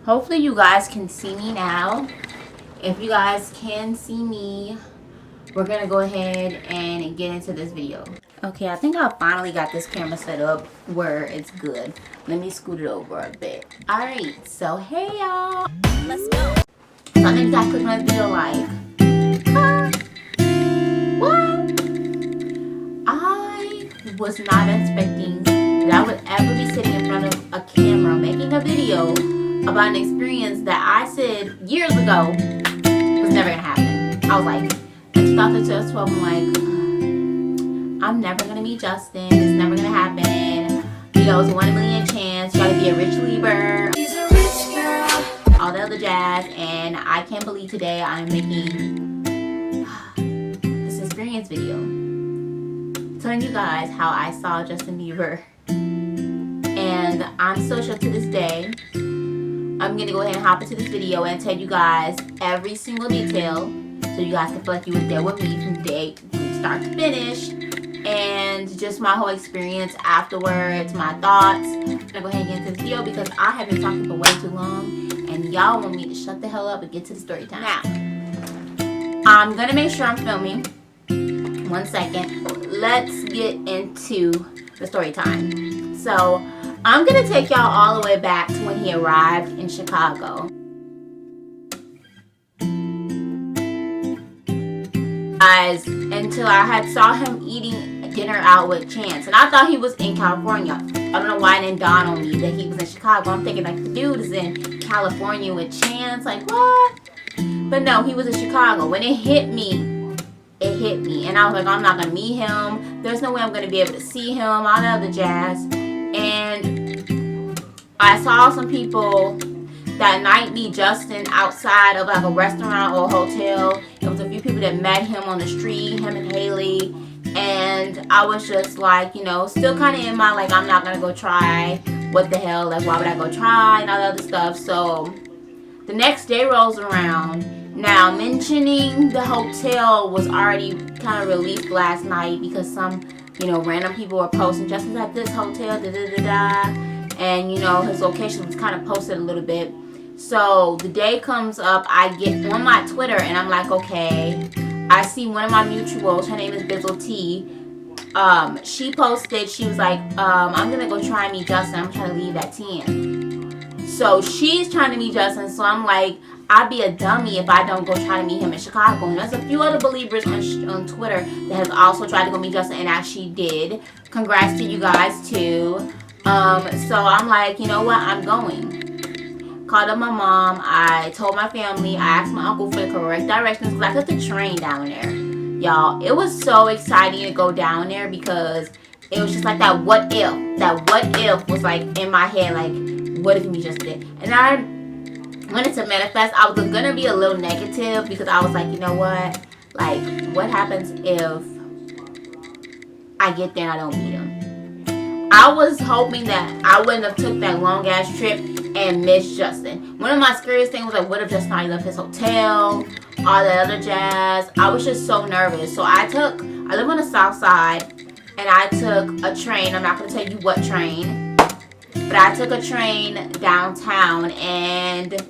Hopefully you guys can see me now. If you guys can see me, we're gonna go ahead and get into this video. Okay, I think I finally got this camera set up where it's good. Let me scoot it over a bit. Alright, so hey y'all. Let's go. So I think you guys clicked on this video like, huh? What? I was not expecting that I would ever be sitting in front of a camera making a video about an experience that I said years ago was never gonna happen. I was like, in 2012, I'm like, I'm never gonna meet Justin. It's never gonna happen. You know, it's a 1 in a million chance. You gotta be a rich Bieber. She's a rich girl. All the other jazz. And I can't believe today I'm making this experience video, telling you guys how I saw Justin Bieber. And I'm still shook to this day. I'm gonna go ahead and hop into this video and tell you guys every single detail, so you guys can feel like you were there with me from start to finish, and just my whole experience afterwards, my thoughts. I'm gonna go ahead and get into this video because I have been talking for way too long, and y'all want me to shut the hell up and get to the story time. Now, I'm gonna make sure I'm filming. 1 second. Let's get into the story time. So, I'm gonna take y'all all the way back to when he arrived in Chicago. Until I had saw him eating dinner out with Chance, and I thought he was in California. I don't know why it didn't dawn on me that he was in Chicago. I'm thinking like the dude is in California with Chance, like what? But no, he was in Chicago. When it hit me, and I was like, I'm not gonna meet him. There's no way I'm gonna be able to see him. All the other jazz. And I saw some people that night meet Justin outside of like a restaurant or a hotel. There was a few people that met him on the street, him and Haley. And I was just like, you know, still kind of in my like, I'm not gonna go try. What the hell? Like, why would I go try? And all the other stuff. So the next day rolls around. Now, mentioning the hotel was already kind of released last night because some, you know, random people were posting Justin's at this hotel, and you know, his location was kind of posted a little bit. So the day comes up, I get on my Twitter and I'm like, okay, I see one of my mutuals, her name is Bizzle T. She posted, she was like, I'm gonna go try and meet Justin. I'm trying to leave at 10. So she's trying to meet Justin, so I'm like, I'd be a dummy if I don't go try to meet him in Chicago. And there's a few other believers on Twitter that have also tried to go meet Justin and actually did. Congrats to you guys too. So I'm like, you know what, I'm going. Called up my mom, I told my family, I asked my uncle for the correct directions because I took the train down there. Y'all, it was so exciting to go down there because it was just like that what if was like in my head, like what if we just did. And I wanted to manifest. I was gonna be a little negative because I was like, you know what, like what happens if I get there and I don't meet him? I was hoping that I wouldn't have took that long ass trip and missed Justin. One of my scariest things was like, what if Justin already left his hotel, all the other jazz. I was just so nervous. So I live on the south side, and I took a train. I'm not gonna tell you what train, but I took a train downtown, and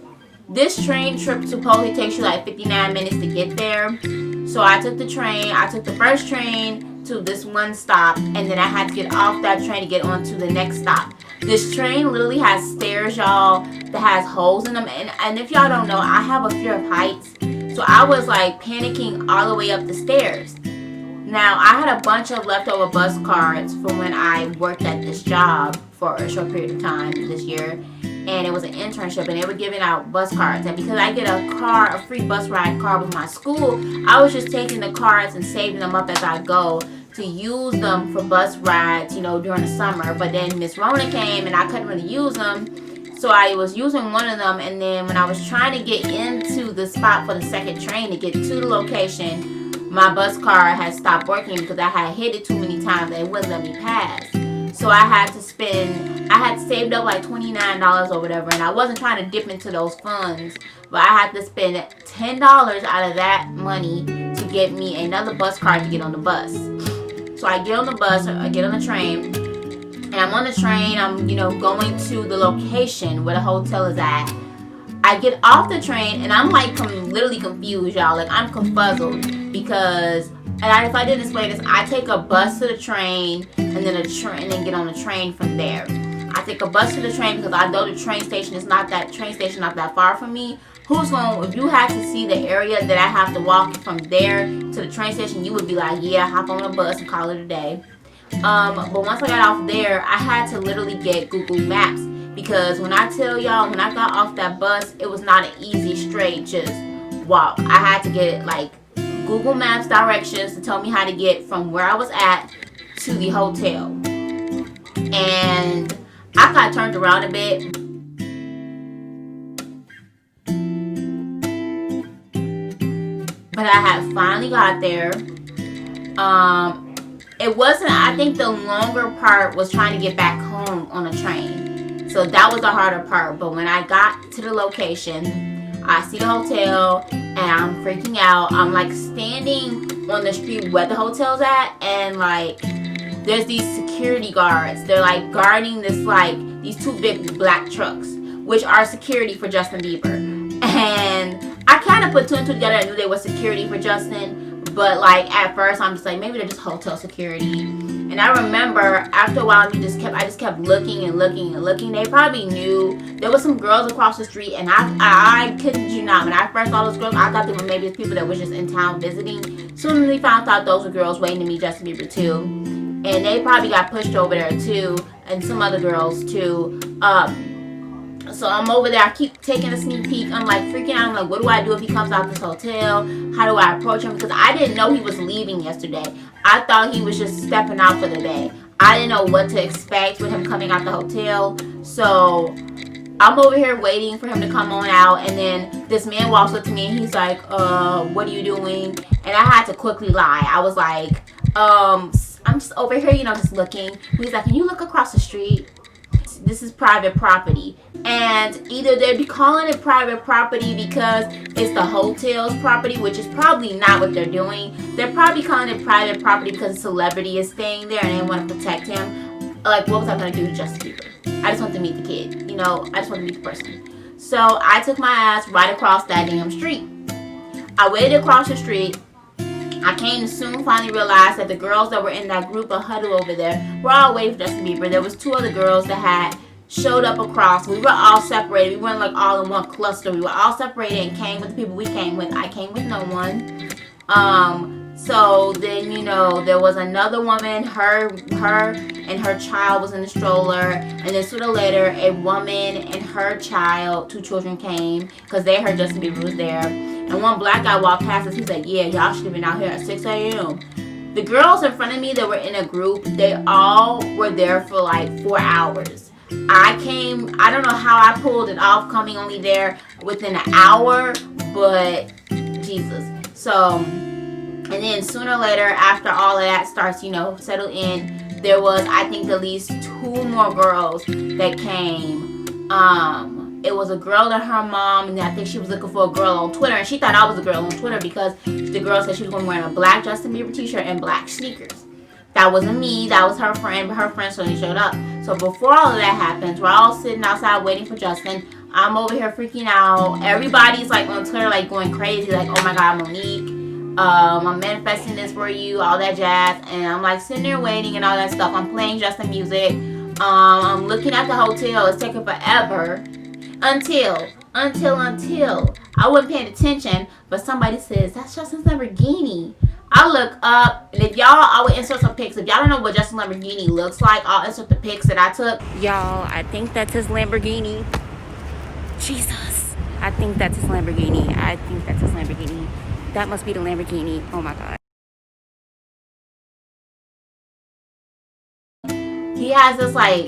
this train trip supposedly takes you like 59 minutes to get there. So I took the train. I took the first train to this one stop, and then I had to get off that train to get on to the next stop. This train literally has stairs, y'all, that has holes in them. And if y'all don't know, I have a fear of heights. So I was like panicking all the way up the stairs. Now, I had a bunch of leftover bus cards from when I worked at this job for a short period of time this year. And it was an internship, and they were giving out bus cards. And because I get a free bus ride card with my school, I was just taking the cards and saving them up as I go to use them for bus rides, you know, during the summer. But then Miss Rona came, and I couldn't really use them. So I was using one of them, and then when I was trying to get into the spot for the second train to get to the location, my bus card had stopped working because I had hit it too many times and it wouldn't let me pass. So I had saved up like $29 or whatever, and I wasn't trying to dip into those funds, but I had to spend $10 out of that money to get me another bus card to get on the bus. So I get on the bus, I get on the train, and I'm on the train, I'm, you know, going to the location where the hotel is at. I get off the train and I'm like literally confused, y'all. Like I'm confuzzled because, and if I didn't explain this, I take a bus to the train and then get on the train from there. I take a bus to the train because I know the train station is not that far from me. If you had to see the area that I have to walk from there to the train station, you would be like, yeah, hop on a bus and call it a day. But once I got off there, I had to literally get Google Maps because when I tell y'all, when I got off that bus, it was not an easy, straight, just walk. I had to get like Google Maps directions to tell me how to get from where I was at to the hotel. And I got turned around a bit. But I had finally got there. It wasn't, I think the longer part was trying to get back home on a train. So that was the harder part. But when I got to the location, I see the hotel and I'm freaking out. I'm like standing on the street where the hotel's at, and like there's these security guards. They're like guarding these two big black trucks, which are security for Justin Bieber. And I kind of put two and two together. I knew they were security for Justin, but like at first I'm just like, maybe they're just hotel security. And I remember after a while I just kept looking and looking and looking. They probably knew there were some girls across the street, and I couldn't you not. When I first saw those girls, I thought they were maybe people that were just in town visiting. Soon as we found out those were girls waiting to meet Justin Bieber too, and they probably got pushed over there too, and some other girls too. So I'm over there. I keep taking a sneak peek. I'm like freaking out. I'm like, what do I do if he comes out this hotel? How do I approach him? Because I didn't know he was leaving yesterday. I thought he was just stepping out for the day. I didn't know what to expect with him coming out the hotel. So I'm over here waiting for him to come on out. And then this man walks up to me and he's like, what are you doing? And I had to quickly lie. I was like, I'm just over here, just looking. He's like, can you look across the street? This is private property. And either they'd be calling it private property because it's the hotel's property, which is probably not what they're doing. They're probably calling it private property because a celebrity is staying there and they want to protect him. Like, what was I going to do to Justin Bieber? I just want to meet the kid. I just want to meet the person. So I took my ass right across that damn street. I waited across the street. I came to soon finally realize that the girls that were in that group of huddle over there were all waiting for Justin Bieber. There was two other girls that had showed up across. We were all separated. We weren't like all in one cluster. We were all separated and came with the people we came with. I came with no one. So then, there was another woman, her and her child was in the stroller. And then sooner or later, a woman and her child, two children came because they heard Justin Bieber was there. And one black guy walked past us. He's like, yeah, y'all should have been out here at 6 a.m. The girls in front of me that were in a group, they all were there for like 4 hours. I don't know how I pulled it off coming only there within an hour, but Jesus. So, and then sooner or later, after all of that starts, settle in, there was, I think, at least 2 more girls that came. It was a girl and her mom, and I think she was looking for a girl on Twitter, and she thought I was a girl on Twitter because the girl said she was going to wear a black Justin Bieber t-shirt and black sneakers. That wasn't me, that was her friend, but her friend suddenly showed up. So before all of that happens, we're all sitting outside waiting for Justin. I'm over here freaking out. Everybody's like on Twitter like going crazy, like, oh my God, Monique, I'm manifesting this for you, all that jazz. And I'm like sitting there waiting and all that stuff. I'm playing Justin music. I'm looking at the hotel. It's taking forever until I wasn't paying attention, but somebody says, that's Justin's Lamborghini. I look up, and if y'all, I will insert some pics. If y'all don't know what Justin Lamborghini looks like, I'll insert the pics that I took. Y'all, I think that's his Lamborghini. Jesus. I think that's his Lamborghini. That must be the Lamborghini. Oh my God. He has this like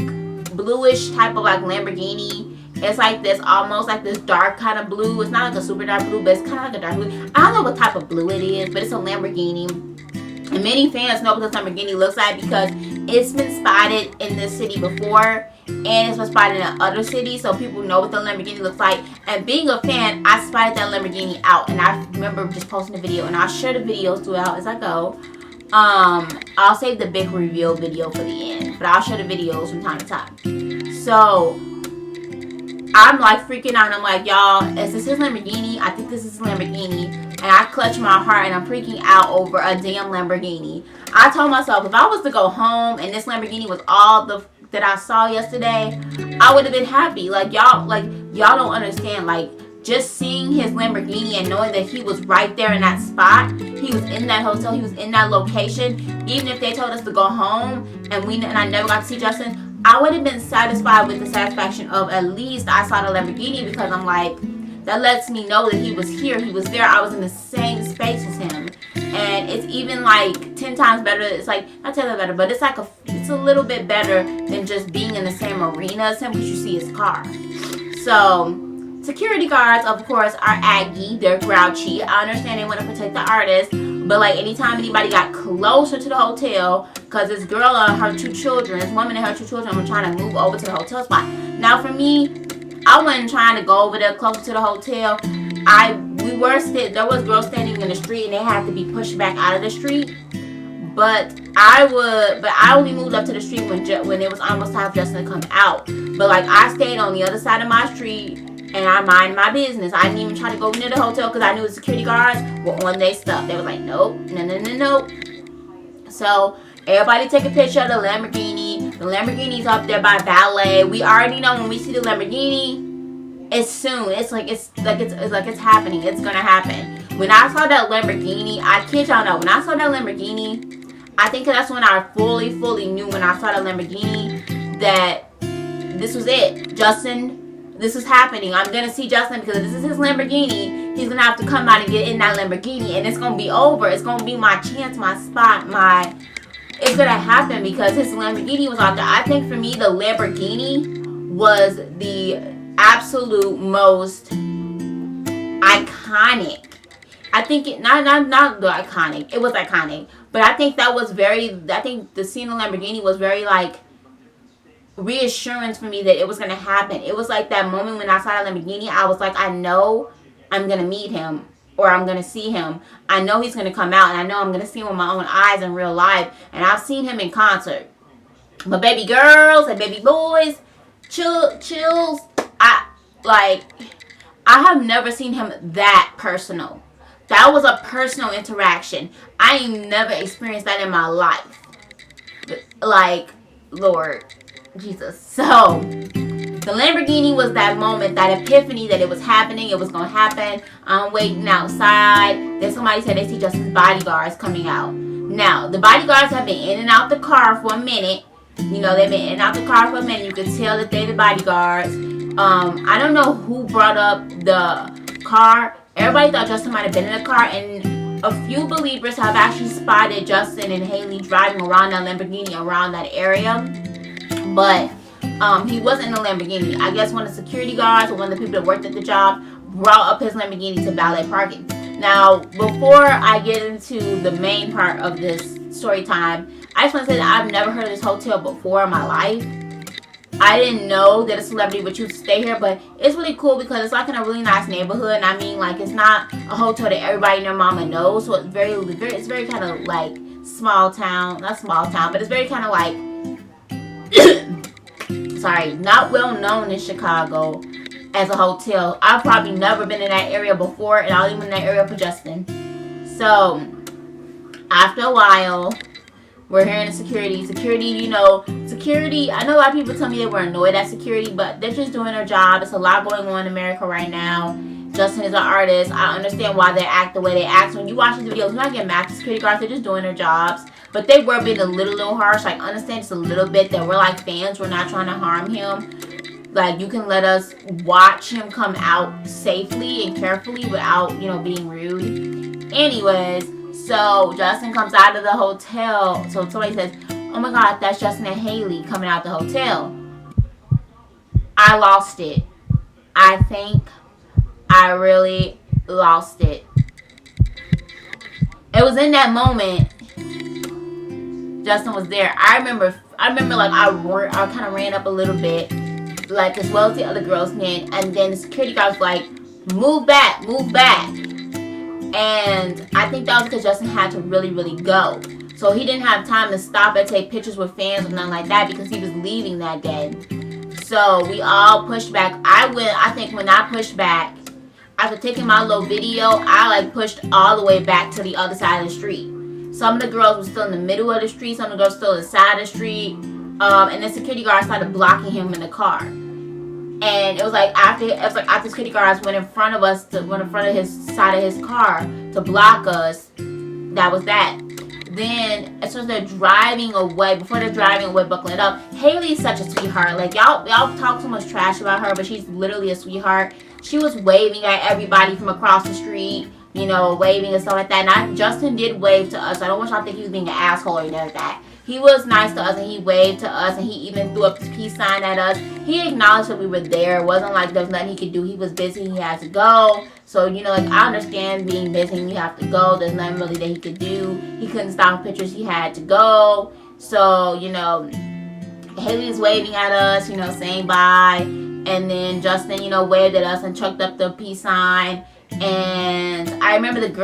bluish type of like Lamborghini. It's like this, almost like this dark kind of blue. It's not like a super dark blue, but it's kind of like a dark blue. I don't know what type of blue it is, but it's a Lamborghini. And many fans know what this Lamborghini looks like because it's been spotted in this city before, and it's been spotted in other cities, so people know what the Lamborghini looks like. And being a fan, I spotted that Lamborghini out, and I remember just posting the video, and I'll share the videos throughout as I go. I'll save the big reveal video for the end, but I'll share the videos from time to time. So I'm like freaking out. I'm like, y'all, is this his Lamborghini? I think this is his Lamborghini. And I clutch my heart and I'm freaking out over a damn Lamborghini. I told myself, if I was to go home and this Lamborghini was all that I saw yesterday, I would have been happy. Like y'all don't understand. Like, just seeing his Lamborghini and knowing that he was right there in that spot, he was in that hotel, he was in that location. Even if they told us to go home and I never got to see Justin, I would have been satisfied with the satisfaction of at least I saw the Lamborghini, because I'm like, that lets me know that he was here, he was there, I was in the same space as him. And it's even like 10 times better. It's like, not 10 times better, but it's like it's a little bit better than just being in the same arena as him, because you see his car. So security guards, of course, are aggy. They're grouchy. I understand they want to protect the artist, but like anytime anybody got closer to the hotel, because this girl and her 2 children, this woman and her 2 children were trying to move over to the hotel spot. Now for me, I wasn't trying to go over there closer to the hotel. There was girls standing in the street and they had to be pushed back out of the street. But I only moved up to the street when it was almost time for Justin to come out. But like, I stayed on the other side of my street and I mind my business. I didn't even try to go near the hotel because I knew the security guards were on their stuff. They was like, nope, no. So everybody take a picture of the Lamborghini. The Lamborghini's up there by valet. We already know when we see the Lamborghini, it's soon. It's happening. It's gonna happen. When I saw that Lamborghini, I kid y'all not, when I saw that Lamborghini, I think that's when I fully knew, when I saw that Lamborghini, that this was it. Justin, this is happening. I'm gonna see Justin because this is his Lamborghini. He's gonna have to come out and get in that Lamborghini, and it's gonna be over. It's gonna be my chance, my spot, it's gonna happen because his Lamborghini was out there. I think for me, the Lamborghini was the absolute most iconic. I think not the iconic. It was iconic, but I think the scene of Lamborghini was very like reassurance for me that it was gonna happen. It was like that moment when I saw that Lamborghini, I was like, I know I'm gonna meet him or I'm gonna see him. I know he's gonna come out, and I know I'm gonna see him with my own eyes in real life. And I've seen him in concert. But baby girls and baby boys, chills. I have never seen him that personal. That was a personal interaction. I ain't never experienced that in my life. Like, Lord Jesus. So the Lamborghini was that moment, that epiphany that it was happening. It was going to happen. I'm waiting outside. Then somebody said they see Justin's bodyguards coming out. Now, the bodyguards have been in and out the car for a minute. You know, they've been in and out the car for a minute. You can tell that they're the bodyguards. I don't know who brought up the car. Everybody thought Justin might have been in the car. And a few believers have actually spotted Justin and Haley driving around that Lamborghini around that area. But he wasn't in a Lamborghini. I guess one of the security guards or one of the people that worked at the job brought up his Lamborghini to valet parking. Now, before I get into the main part of this story time, I just want to say that I've never heard of this hotel before in my life. I didn't know that a celebrity would choose to stay here, but it's really cool because it's like in a really nice neighborhood. And I mean, like, it's not a hotel that everybody and their mama knows, so it's very kind of like small town, not small town, but it's very kind of like sorry, not well known in Chicago as a hotel. I've probably never been in that area before, and I was even in that area for Justin. So after a while, we're hearing the security, you know, security. I know a lot of people tell me they were annoyed at security, but they're just doing their job. There's a lot going on in America right now. Justin is an artist. I understand why they act the way they act. So when you watch these videos, you're not getting mad at security guards. They're just doing their jobs. But they were being a little harsh. Like, understand just a little bit that we're like fans. We're not trying to harm him. Like, you can let us watch him come out safely and carefully without, you know, being rude. Anyways, so Justin comes out of the hotel. So somebody says, oh my God, that's Justin and Haley coming out the hotel. I lost it. I think I really lost it. It was in that moment Justin was there. I remember like I kind of ran up a little bit, like as well as the other girls did, and then the security guard was like, move back. And I think that was because Justin had to really go. So he didn't have time to stop and take pictures with fans or nothing like that because he was leaving that day. So we all pushed back. I think when I pushed back, after taking my little video, I like pushed all the way back to the other side of the street. Some of the girls were still in the middle of the street, some of the girls still inside the street. And the security guard started blocking him in the car. And it was like after security guards went in front of us, went in front of his side of his car to block us. That was that. Then as soon as they're driving away, before they're driving away, buckling it up, Haley's such a sweetheart. Like y'all talk so much trash about her, but she's literally a sweetheart. She was waving at everybody from across the street, you know, waving and stuff like that. And Justin did wave to us. I don't want y'all to think he was being an asshole or anything like that. He was nice to us and he waved to us and he even threw up his peace sign at us. He acknowledged that we were there. It wasn't like there's nothing he could do. He was busy. He had to go. So, you know, like I understand being busy and you have to go. There's nothing really that he could do. He couldn't stop pictures. He had to go. So, you know, Haley's waving at us, you know, saying bye. And then Justin, you know, waved at us and chucked up the peace sign. And I remember the group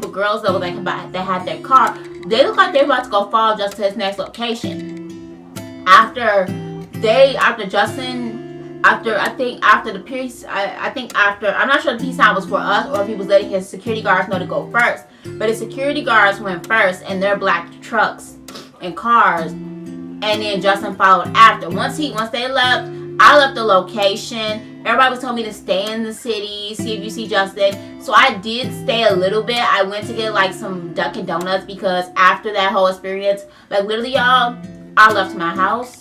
of girls that was like that had their car. They looked like they were about to go follow Justin to his next location. After Justin, after the peace, I'm not sure the peace sign was for us or if he was letting his security guards know to go first. But his security guards went first in their black trucks and cars, and then Justin followed after. Once they left, I left the location. Everybody was telling me to stay in the city, see if you see Justin. So I did stay a little bit. I went to get like some Dunkin' Donuts because after that whole experience, like literally y'all, I left my house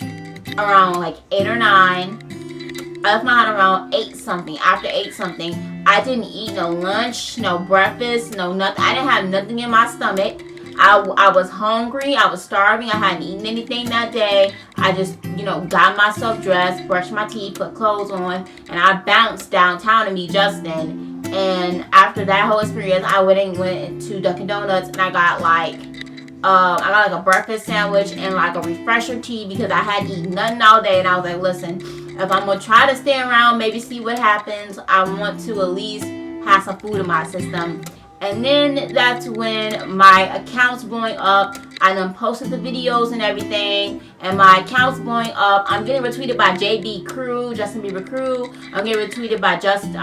around like 8 or 9. I left my house around 8 something. After 8 something, I didn't eat no lunch, no breakfast, no nothing. I didn't have nothing in my stomach. I was hungry. I was starving. I hadn't eaten anything that day. I just, you know, got myself dressed, brushed my teeth, put clothes on, and I bounced downtown to meet Justin. And after that whole experience, I went to Dunkin' Donuts and I got like a breakfast sandwich and like a refresher tea because I hadn't eaten nothing all day. And I was like, listen, if I'm gonna try to stay around, maybe see what happens, I want to at least have some food in my system. And then that's when my account's blowing up. I done posted the videos and everything, and my account's blowing up. I'm getting retweeted by JB Crew, Justin Bieber Crew. I'm getting retweeted by Justin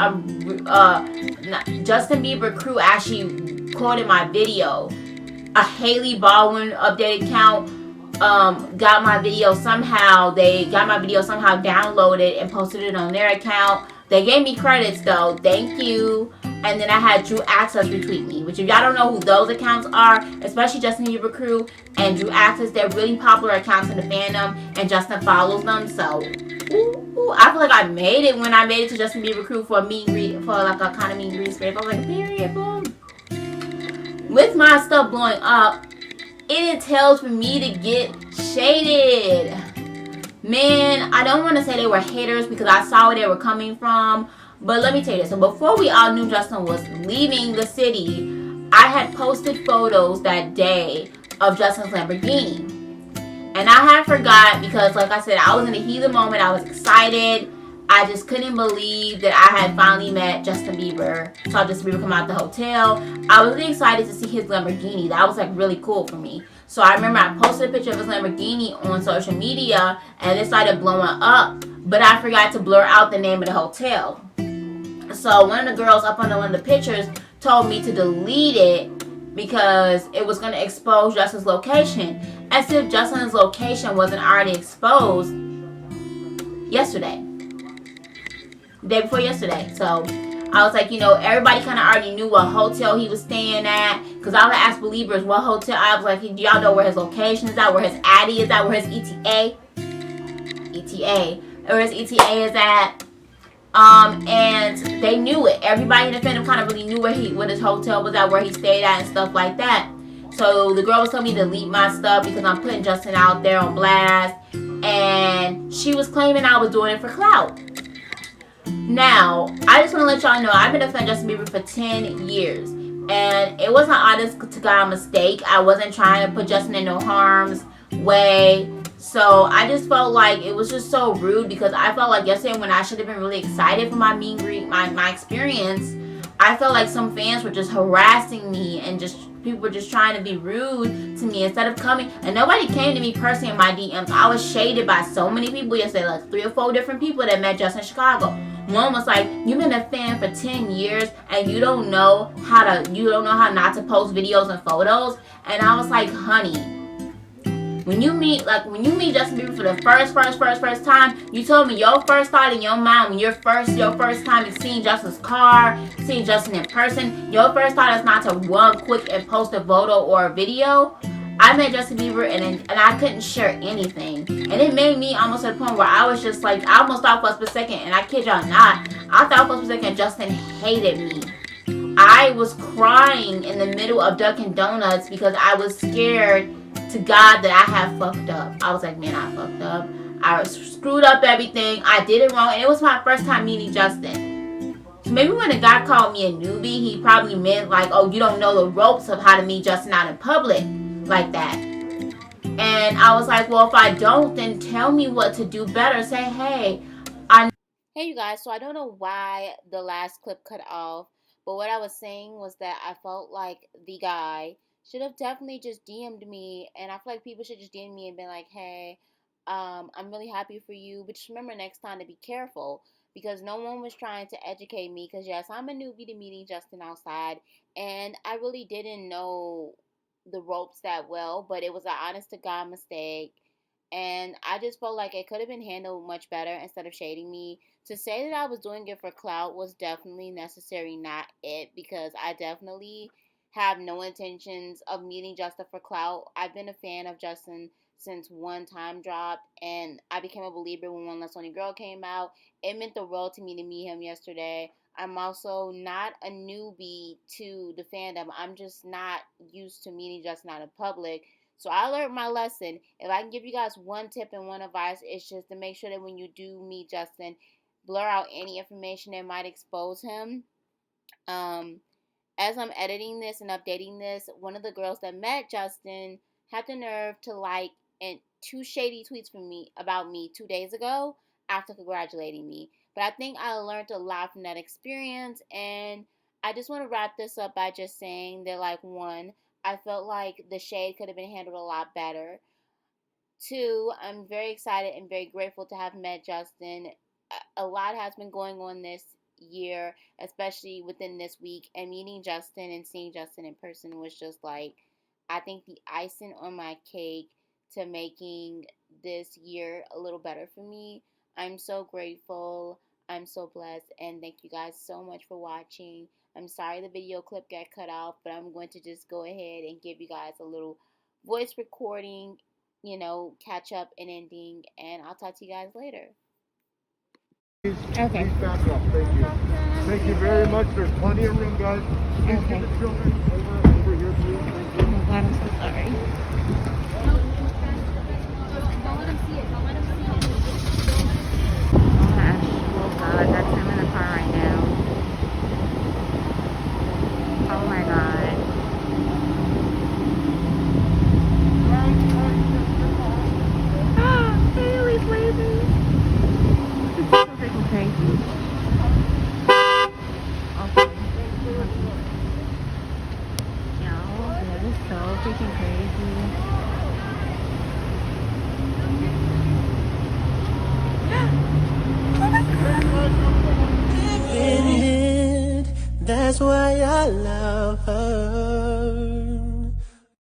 Bieber Crew actually quoted my video. A Haley Baldwin updated account got my video somehow. They got my video somehow downloaded and posted it on their account. They gave me credits though. Thank you. And then I had Drew Access retweet me, which if y'all don't know who those accounts are, especially Justin Bieber Crew and Drew Access, they're really popular accounts in the fandom, and Justin follows them. So, I feel like I made it when I made it to Justin Bieber Crew for a meet and greet, for like a kind of meet and greet experience. I was like, period, boom. With my stuff blowing up, it entails for me to get shaded. Man, I don't want to say they were haters because I saw where they were coming from. But let me tell you this. So before we all knew Justin was leaving the city, I had posted photos that day of Justin's Lamborghini. And I had forgot because, like I said, I was in the heat of the moment. I was excited. I just couldn't believe that I had finally met Justin Bieber. Saw Justin Bieber come out the hotel. I was really excited to see his Lamborghini. That was like really cool for me. So I remember I posted a picture of his Lamborghini on social media and it started blowing up. But I forgot to blur out the name of the hotel. So one of the girls up under one of the pictures told me to delete it because it was going to expose Justin's location. As if Justin's location wasn't already exposed yesterday. The day before yesterday. So I was like, you know, everybody kind of already knew what hotel he was staying at. Because I would ask believers what hotel. I was like, do y'all know where his location is at? Where his Addy is at? Where his ETA? Where his ETA is at? And they knew it. Everybody in the fandom kind of really knew what his hotel was at, where he stayed at, and stuff like that. So the girl was telling me to delete my stuff because I'm putting Justin out there on blast, and she was claiming I was doing it for clout. Now, I just want to let y'all know I've been a fan of Justin Bieber for 10 years, and it wasn't honest to God a mistake. I wasn't trying to put Justin in no harm's way. So I just felt like it was just so rude because I felt like yesterday when I should have been really excited for my meet and greet, my experience, I felt like some fans were just harassing me and just people were just trying to be rude to me instead of coming. And nobody came to me personally in my DMs. I was shaded by so many people yesterday, like 3 or 4 different people that met Justin in Chicago. One was like, you've been a fan for 10 years and you don't know how not to post videos and photos. And I was like, honey, when you meet Justin Bieber for the first time, you told me your first thought in your mind when your first time is seeing Justin's car, seeing Justin in person, your first thought is not to run quick and post a photo or a video. I met Justin Bieber and I couldn't share anything. And it made me almost at a point where I was just like, I almost thought for a split second, and I kid y'all not, I thought for a split second Justin hated me. I was crying in the middle of Dunkin' Donuts because I was scared to God that I had fucked up. I was like, man, I fucked up. I screwed up everything. I did it wrong. And it was my first time meeting Justin. So maybe when a guy called me a newbie, he probably meant like, oh, you don't know the ropes of how to meet Justin out in public like that. And I was like, well, if I don't, then tell me what to do better. Say, hey, Hey, you guys. So I don't know why the last clip cut off. But what I was saying was that I felt like the guy should have definitely just DM'd me, and I feel like people should just DM me and be like, hey, I'm really happy for you, but just remember next time to be careful, because no one was trying to educate me, because yes, I'm a newbie to meeting Justin outside, and I really didn't know the ropes that well, but it was an honest to God mistake, and I just felt like it could have been handled much better instead of shading me. To say that I was doing it for clout was definitely necessary, not it, because I definitely have no intentions of meeting Justin for clout. I've been a fan of Justin since One Time dropped, and I became a believer when One Less Only Girl came out. It meant the world to me to meet him yesterday. I'm also not a newbie to the fandom. I'm just not used to meeting Justin out in public. So I learned my lesson. If I can give you guys one tip and one advice, it's just to make sure that when you do meet Justin, blur out any information that might expose him. As I'm editing this and updating this, one of the girls that met Justin had the nerve to like 2 shady tweets from me about me 2 days ago after congratulating me. But I think I learned a lot from that experience, and I just want to wrap this up by just saying that, like, 1, I felt like the shade could have been handled a lot better. 2, I'm very excited and very grateful to have met Justin. A lot has been going on this year, especially within this week, and meeting Justin and seeing Justin in person was just like, I think the icing on my cake to making this year a little better for me. I'm so grateful, I'm so blessed, and thank you guys so much for watching. I'm sorry the video clip got cut off, but I'm going to just go ahead and give you guys a little voice recording, catch up and ending, and I'll talk to you guys later. Okay. Please back up. Thank you. Thank you very much. There's plenty of room, guys. Please get the children over here, please. Thank you. Oh my God, I'm so sorry. Don't let him see it. Don't let him see it. Oh God, that's him in the car right now. Oh my God. Ah, Haley's waving. It's so freaking crazy. Okay. Yo, that is so freaking crazy. That's why I love her.